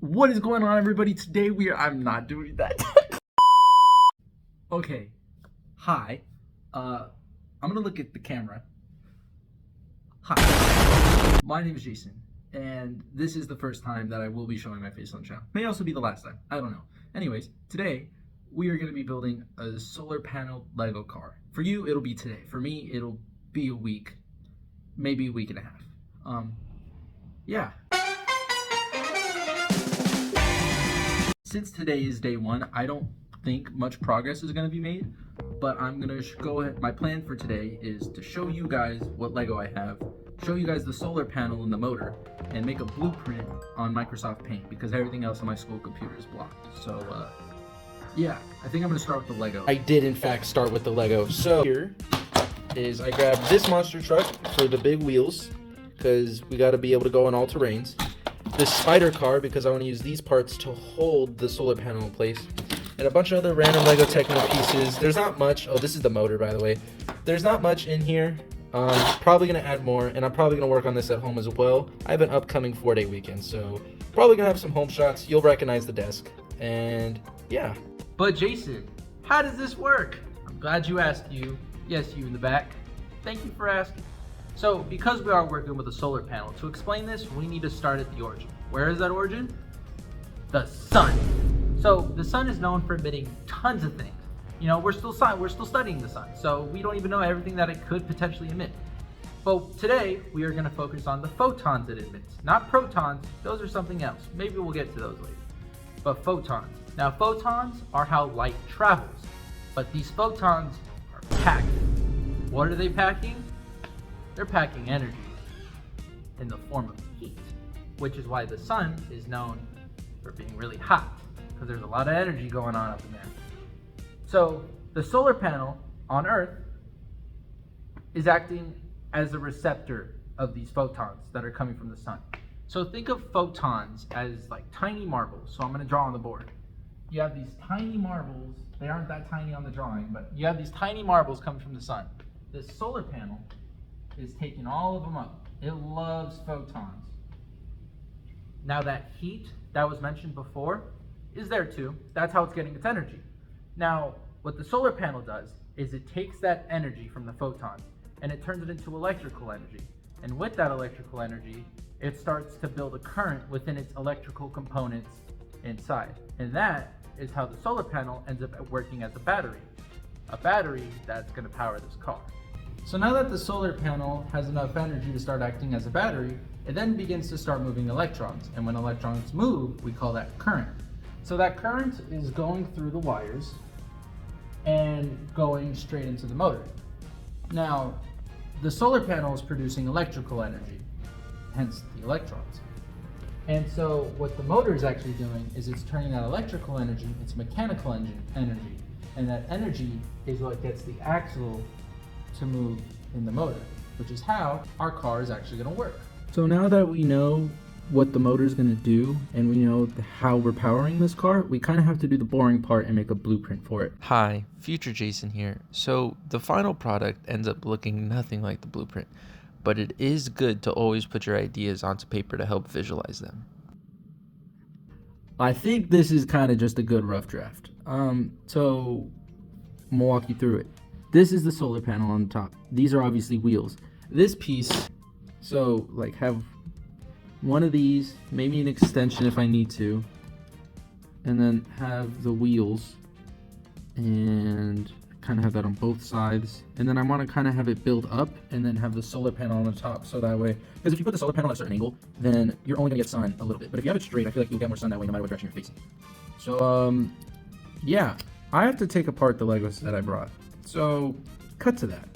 What is going on, everybody? Today I'm not doing that. Okay. Hi. I'm gonna look at the camera. Hi. My name is Jason, and this is the first time that I will be showing my face on the channel. May also be the last time. I don't know. Anyways, today we are gonna be building a solar panel Lego car. For you, it'll be today. For me, it'll be a week, maybe a week and a half. Yeah. Since today is day one, I don't think much progress is going to be made, but I'm going to go ahead. My plan for today is to show you guys what Lego I have, show you guys the solar panel and the motor, and make a blueprint on Microsoft Paint because everything else on my school computer is blocked. So, yeah, I think I'm going to start with the Lego. I did, in fact, start with the Lego. So here is I grabbed this monster truck for the big wheels because we got to be able to go on all terrains. This spider car because I want to use these parts to hold the solar panel in place, and a bunch of other random Lego Techno pieces. There's not much. Oh, this is the motor, by the way. There's not much in here. Probably gonna add more, and I'm probably gonna work on this at home as well. I have an upcoming 4-day weekend, so probably gonna have some home shots. You'll recognize the desk, and yeah. But Jason, how does this work? I'm glad you asked. Yes, you in the back. Thank you for asking. So, because we are working with a solar panel, to explain this, we need to start at the origin. Where is that origin? The sun. So, the sun is known for emitting tons of things. You know, we're still studying the sun, so we don't even know everything that it could potentially emit. But today, we are going to focus on the photons it emits. Not protons, those are something else. Maybe we'll get to those later. But photons. Now, photons are how light travels, but these photons are packed. What are they packing? They're packing energy in the form of heat, which is why the sun is known for being really hot, because there's a lot of energy going on up in there. So the solar panel on Earth is acting as a receptor of these photons that are coming from the sun. So think of photons as like tiny marbles. So I'm going to draw on the board. You have these tiny marbles. They aren't that tiny on the drawing, but you have these tiny marbles coming from the sun. This solar panel is taking all of them up. It loves photons. Now that heat that was mentioned before is there too. That's how it's getting its energy. Now, what the solar panel does is it takes that energy from the photons and it turns it into electrical energy. And with that electrical energy, it starts to build a current within its electrical components inside. And that is how the solar panel ends up working as a battery. A battery that's going to power this car. So now that the solar panel has enough energy to start acting as a battery, it then begins to start moving electrons. And when electrons move, we call that current. So that current is going through the wires and going straight into the motor. Now, the solar panel is producing electrical energy, hence the electrons. And so what the motor is actually doing is it's turning that electrical energy into mechanical energy. And that energy is what gets the axle to move in the motor, which is how our car is actually going to work. So now that we know what the motor is going to do and we know how we're powering this car, we kind of have to do the boring part and make a blueprint for it. Hi, future Jason here. So the final product ends up looking nothing like the blueprint, but it is good to always put your ideas onto paper to help visualize them. I think this is kind of just a good rough draft. So I'm gonna walk you through it. This is the solar panel on the top. These are obviously wheels. This piece, so like have one of these, maybe an extension if I need to, and then have the wheels and kind of have that on both sides. And then I want to kind of have it build up and then have the solar panel on the top, so that way, because if you put the solar panel at a certain angle, then you're only gonna get sun a little bit. But if you have it straight, I feel like you'll get more sun that way no matter what direction you're facing. So yeah, I have to take apart the Legos that I brought. So, cut to that.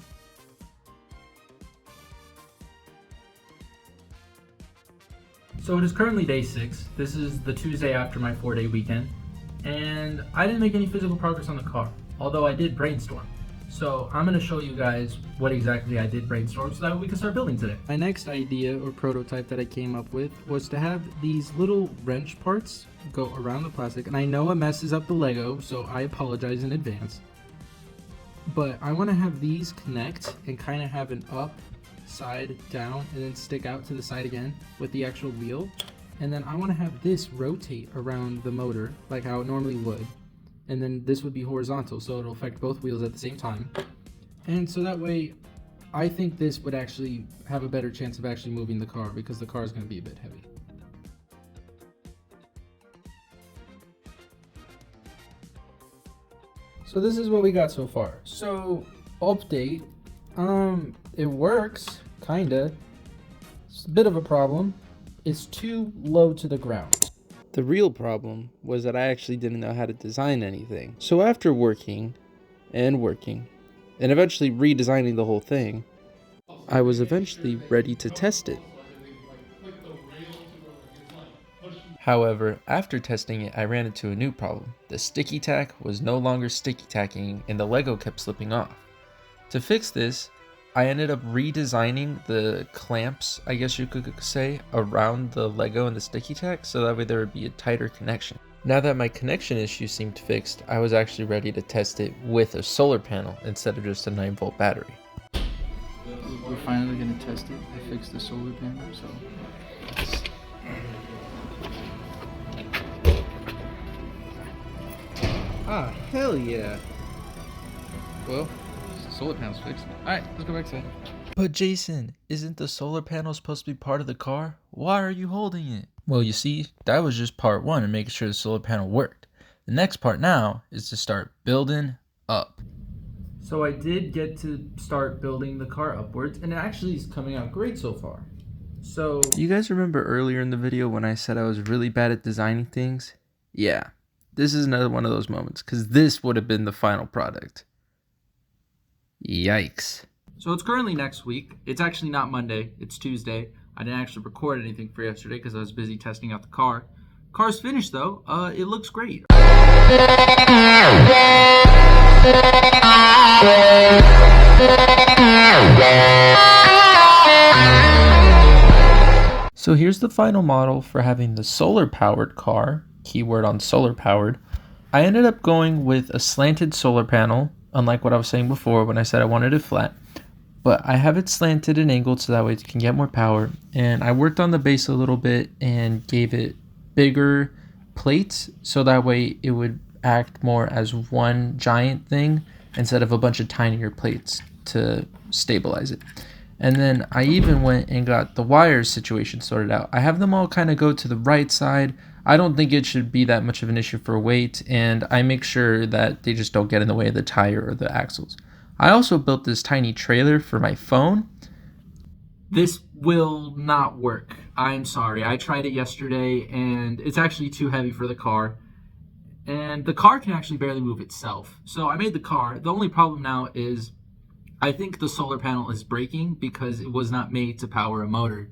So it is currently day 6. This is the Tuesday after my 4-day weekend. And I didn't make any physical progress on the car, although I did brainstorm. So I'm going to show you guys what exactly I did brainstorm so that we can start building today. My next idea or prototype that I came up with was to have these little wrench parts go around the plastic. And I know it messes up the Lego, so I apologize in advance. But I want to have these connect and kind of have an up, side, down, and then stick out to the side again with the actual wheel. And then I want to have this rotate around the motor like how it normally would. And then this would be horizontal, so it'll affect both wheels at the same time. And so that way, I think this would actually have a better chance of actually moving the car because the car is going to be a bit heavy. So this is what we got so far. So update, it works, kinda. It's a bit of a problem. It's too low to the ground. The real problem was that I actually didn't know how to design anything. So after working, and eventually redesigning the whole thing, I was eventually ready to test it. However, after testing it, I ran into a new problem. The sticky tack was no longer sticky tacking and the Lego kept slipping off. To fix this, I ended up redesigning the clamps, I guess you could say, around the Lego and the sticky tack so that way there would be a tighter connection. Now that my connection issue seemed fixed, I was actually ready to test it with a solar panel instead of just a 9-volt battery. We're finally going to test it. I fixed the solar panel, so... Ah, hell yeah. Well, the solar panel's fixed. Alright, let's go back to it. But Jason, isn't the solar panel supposed to be part of the car? Why are you holding it? Well, you see, that was just part one of making sure the solar panel worked. The next part now is to start building up. So I did get to start building the car upwards, and it actually is coming out great so far. So... You guys remember earlier in the video when I said I was really bad at designing things? Yeah. This is another one of those moments, because this would have been the final product. Yikes. So it's currently next week. It's actually not Monday, it's Tuesday. I didn't actually record anything for yesterday because I was busy testing out the car. Car's finished though, it looks great. So here's the final model for having the solar powered car. Keyword on solar powered. I ended up going with a slanted solar panel, unlike what I was saying before when I said I wanted it flat, but I have it slanted and angled so that way it can get more power. And I worked on the base a little bit and gave it bigger plates so that way it would act more as one giant thing instead of a bunch of tinier plates to stabilize it. And then I even went and got the wires situation sorted out. I have them all kind of go to the right side. I don't think it should be that much of an issue for weight, and I make sure that they just don't get in the way of the tire or the axles. I also built this tiny trailer for my phone. This will not work. I'm sorry. I tried it yesterday, and it's actually too heavy for the car. And the car can actually barely move itself. So I made the car. The only problem now is I think the solar panel is breaking because it was not made to power a motor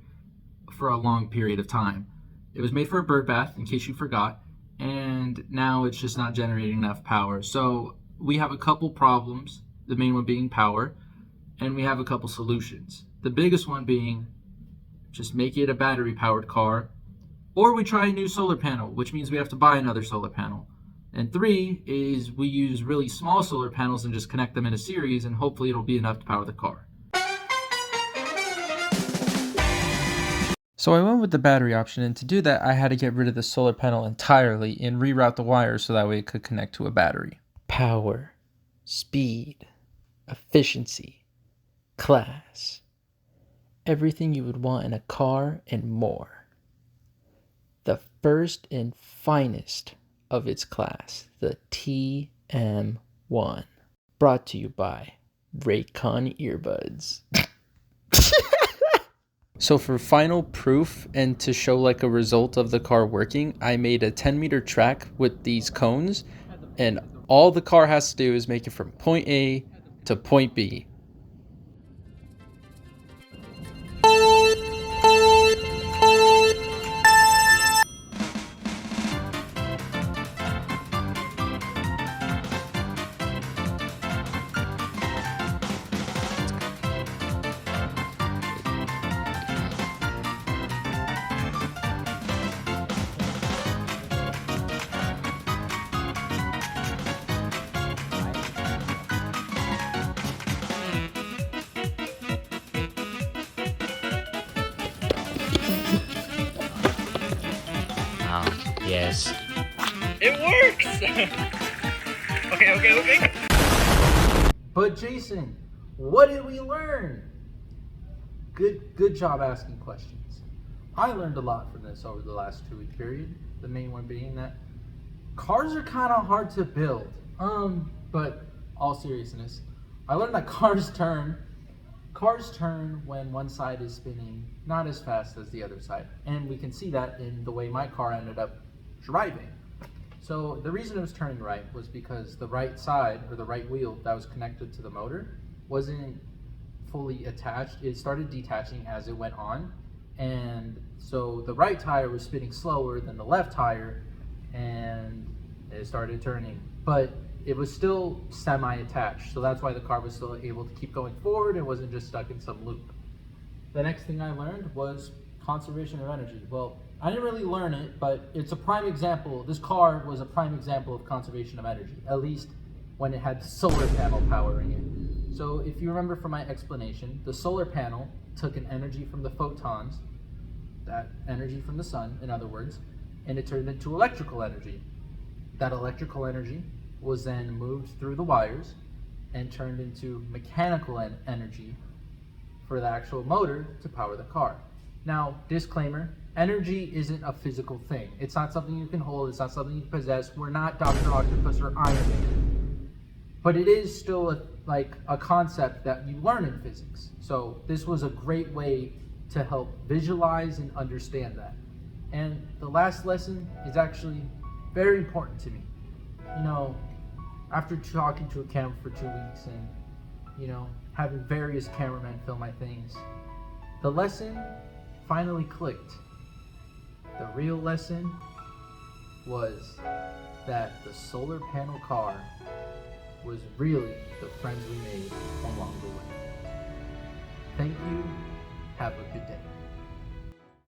for a long period of time. It was made for a bird bath, in case you forgot, and now it's just not generating enough power. So we have a couple problems, the main one being power, and we have a couple solutions. The biggest one being just make it a battery-powered car, or we try a new solar panel, which means we have to buy another solar panel. And 3 is we use really small solar panels and just connect them in a series, and hopefully it'll be enough to power the car. So I went with the battery option, and to do that I had to get rid of the solar panel entirely and reroute the wires so that way it could connect to a battery. Power, speed, efficiency, class. Everything you would want in a car and more. The first and finest of its class, the TM1. Brought to you by Raycon earbuds. So for final proof and to show like a result of the car working, I made a 10-meter track with these cones, and all the car has to do is make it from point A to point B. Yes. It works! Okay. But Jason, what did we learn? Good job asking questions. I learned a lot from this over the last 2-week period. The main one being that cars are kind of hard to build. But all seriousness, I learned that cars turn when one side is spinning not as fast as the other side. And we can see that in the way my car ended up driving. So the reason it was turning right was because the right side, or the right wheel that was connected to the motor, wasn't fully attached. It started detaching as it went on. And so the right tire was spinning slower than the left tire, and it started turning. But it was still semi-attached, so that's why the car was still able to keep going forward and wasn't just stuck in some loop. The next thing I learned was conservation of energy. Well, I didn't really learn it, but it's a prime example. This car was a prime example of conservation of energy, at least when it had solar panel powering it. So if you remember from my explanation, the solar panel took an energy from the photons, that energy from the sun, in other words, and it turned into electrical energy. That electrical energy was then moved through the wires and turned into mechanical energy for the actual motor to power the car. Now, disclaimer, energy isn't a physical thing. It's not something you can hold, it's not something you possess. We're not Dr. Octopus or Iron Man. But it is still a concept that you learn in physics. So this was a great way to help visualize and understand that. And the last lesson is actually very important to me. You know, after talking to a camera for 2 weeks and, having various cameramen film my things, the lesson finally clicked. The real lesson was that the solar panel car was really the friends we made along the way. Thank you. Have a good day.